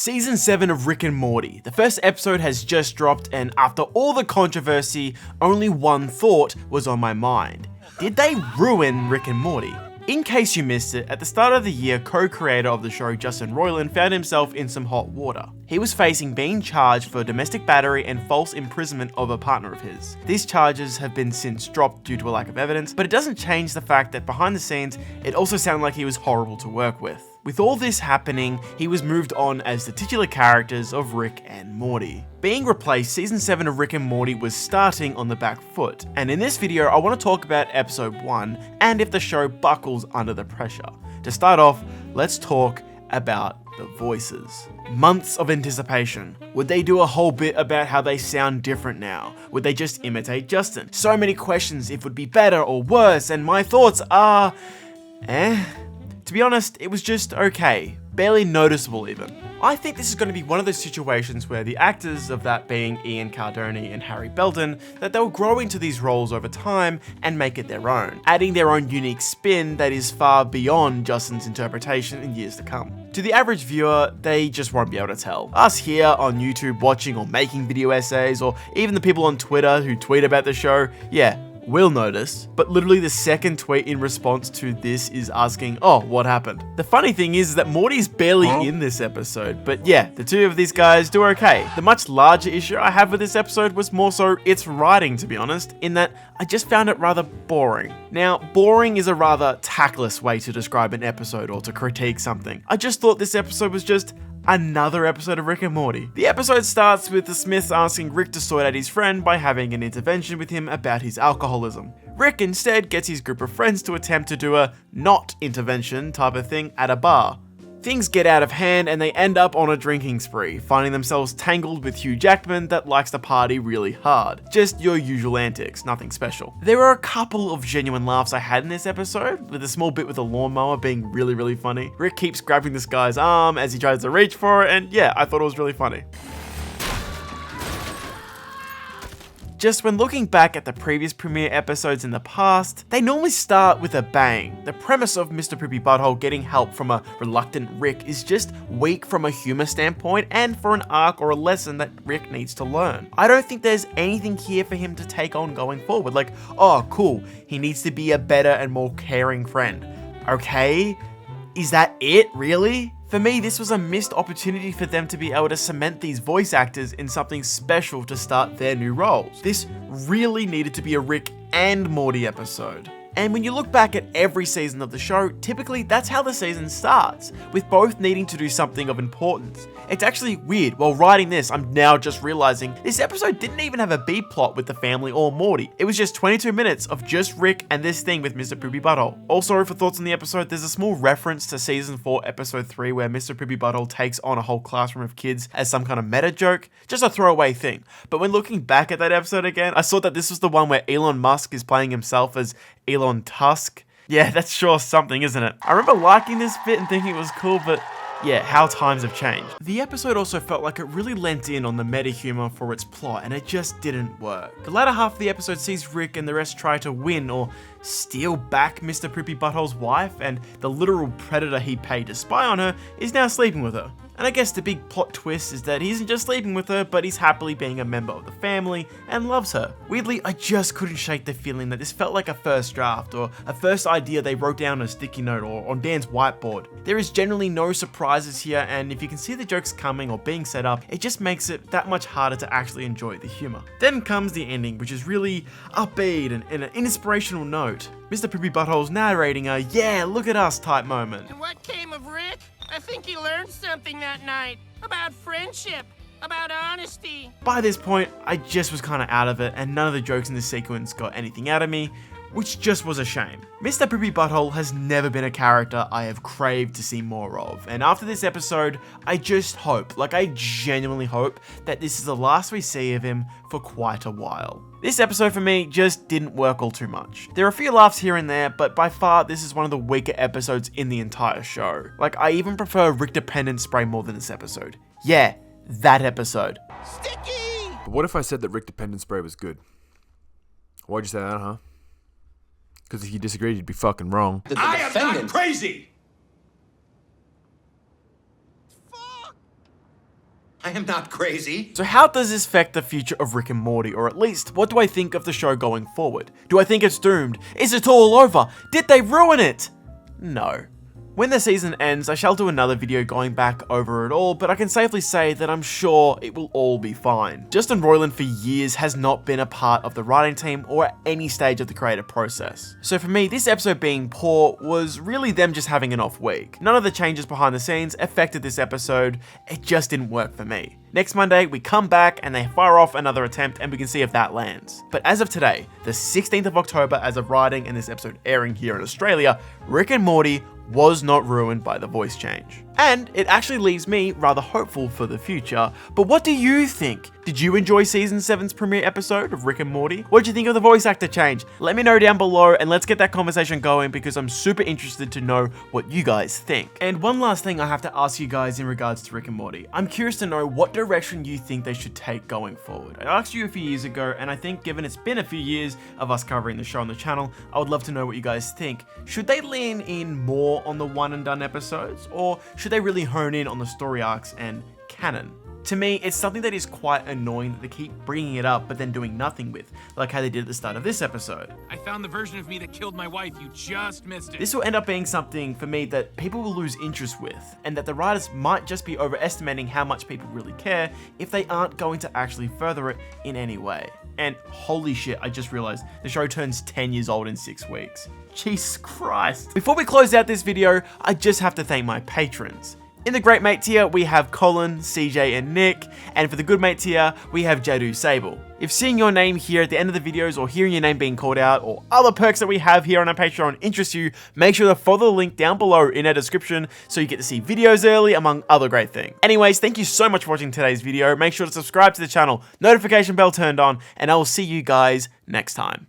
Season 7 of Rick and Morty. The first episode has just dropped, and after all the controversy, only one thought was on my mind. Did they ruin Rick and Morty? In case you missed it, at the start of the year, co-creator of the show Justin Roiland found himself in some hot water. He was facing being charged for domestic battery and false imprisonment of a partner of his. These charges have been since dropped due to a lack of evidence, but it doesn't change the fact that behind the scenes, it also sounded like he was horrible to work with. With all this happening, he was moved on as the titular characters of Rick and Morty. Being replaced, Season 7 of Rick and Morty was starting on the back foot, and in this video I want to talk about Episode 1 and if the show buckles under the pressure. To start off, let's talk about the voices. Months of anticipation. Would they do a whole bit about how they sound different now? Would they just imitate Justin? So many questions if it would be better or worse, and my thoughts are... To be honest, it was just okay. Barely noticeable even. I think this is going to be one of those situations where the actors of that being Ian Cardoni and Harry Belden, that they'll grow into these roles over time and make it their own, adding their own unique spin that is far beyond Justin's interpretation in years to come. To the average viewer, they just won't be able to tell. Us here on YouTube watching or making video essays, or even the people on Twitter who tweet about the show, yeah, we'll notice, but literally the second tweet in response to this is asking, oh, what happened? The funny thing is that Morty's barely in this episode, but yeah, the two of these guys do okay. The much larger issue I have with this episode was more so its writing, to be honest, in that I just found it rather boring. Now, boring is a rather tactless way to describe an episode or to critique something. I just thought this episode was just another episode of Rick and Morty. The episode starts with the Smiths asking Rick to sort out his friend by having an intervention with him about his alcoholism. Rick instead gets his group of friends to attempt to do a not intervention type of thing at a bar. Things get out of hand and they end up on a drinking spree, finding themselves tangled with Hugh Jackman that likes to party really hard. Just your usual antics, nothing special. There are a couple of genuine laughs I had in this episode, with a small bit with the lawnmower being really funny. Rick keeps grabbing this guy's arm as he tries to reach for it, and yeah, I thought it was really funny. Just when looking back at the previous premiere episodes in the past, they normally start with a bang. The premise of Mr. Poopy Butthole getting help from a reluctant Rick is just weak from a humor standpoint and for an arc or a lesson that Rick needs to learn. I don't think there's anything here for him to take on going forward, like, oh cool, he needs to be a better and more caring friend. Okay, is that it, really? For me, this was a missed opportunity for them to be able to cement these voice actors in something special to start their new roles. This really needed to be a Rick and Morty episode. And when you look back at every season of the show, typically that's how the season starts, with both needing to do something of importance. It's actually weird, while writing this, I'm now just realizing this episode didn't even have a B plot with the family or Morty. It was just 22 minutes of just Rick and this thing with Mr. Poopy Butthole. Also, for thoughts on the episode, there's a small reference to Season 4, Episode 3, where Mr. Poopy Butthole takes on a whole classroom of kids as some kind of meta joke, just a throwaway thing. But when looking back at that episode again, I saw that this was the one where Elon Musk is playing himself as Elon Tusk. Yeah, that's sure something, isn't it? I remember liking this bit and thinking it was cool, but yeah, how times have changed. The episode also felt like it really lent in on the meta humor for its plot, and it just didn't work. The latter half of the episode sees Rick and the rest try to win or steal back Mr. Poopy Butthole's wife, and the literal predator he paid to spy on her is now sleeping with her. And I guess the big plot twist is that he isn't just sleeping with her, but he's happily being a member of the family and loves her. Weirdly, I just couldn't shake the feeling that this felt like a first draft or a first idea they wrote down on a sticky note or on Dan's whiteboard. There is generally no surprises here, and if you can see the jokes coming or being set up, it just makes it that much harder to actually enjoy the humor. Then comes the ending, which is really upbeat and an inspirational note. Mr. Poopy Butthole's narrating a yeah, look at us type moment. And what came of Rick? I think he learned something that night about friendship, about honesty. By this point, I just was kind of out of it, and none of the jokes in this sequence got anything out of me, which just was a shame. Mr. Poopy Butthole has never been a character I have craved to see more of, and after this episode, I just hope, like I genuinely hope, that this is the last we see of him for quite a while. This episode for me just didn't work all too much. There are a few laughs here and there, but by far this is one of the weaker episodes in the entire show. Like, I even prefer Rick Dependent Spray more than this episode. Yeah, that episode. Sticky! But what if I said that Rick Dependent Spray was good? Why'd you say that, huh? Because if you disagreed, you'd be fucking wrong. I am not crazy! I am not crazy. So how does this affect the future of Rick and Morty, or at least, what do I think of the show going forward? Do I think it's doomed? Is it all over? Did they ruin it? No. When the season ends, I shall do another video going back over it all, but I can safely say that I'm sure it will all be fine. Justin Roiland for years has not been a part of the writing team or at any stage of the creative process. So for me, this episode being poor was really them just having an off week. None of the changes behind the scenes affected this episode, it just didn't work for me. Next Monday, we come back and they fire off another attempt and we can see if that lands. But as of today, the 16th of October as of writing and this episode airing here in Australia, Rick and Morty was not ruined by the voice change. And it actually leaves me rather hopeful for the future. But what do you think? Did you enjoy season 7's premiere episode of Rick and Morty? What did you think of the voice actor change? Let me know down below and let's get that conversation going because I'm super interested to know what you guys think. And one last thing I have to ask you guys in regards to Rick and Morty. I'm curious to know what direction you think they should take going forward. I asked you a few years ago and I think given it's been a few years of us covering the show on the channel, I would love to know what you guys think. Should they lean in more on the one and done episodes, or should they really hone in on the story arcs and canon? To me, it's something that is quite annoying that they keep bringing it up but then doing nothing with, like how they did at the start of this episode. I found the version of me that killed my wife. You just missed it. This will end up being something for me that people will lose interest with, and that the writers might just be overestimating how much people really care if they aren't going to actually further it in any way. And holy shit, I just realized the show turns 10 years old in 6 weeks. Jesus Christ. Before we close out this video, I just have to thank my patrons. In the Great Mate tier, we have Colin, CJ, and Nick, and for the Good Mate tier, we have Jadu Sable. If seeing your name here at the end of the videos or hearing your name being called out or other perks that we have here on our Patreon interests you, make sure to follow the link down below in our description so you get to see videos early, among other great things. Anyways, thank you so much for watching today's video. Make sure to subscribe to the channel, notification bell turned on, and I will see you guys next time.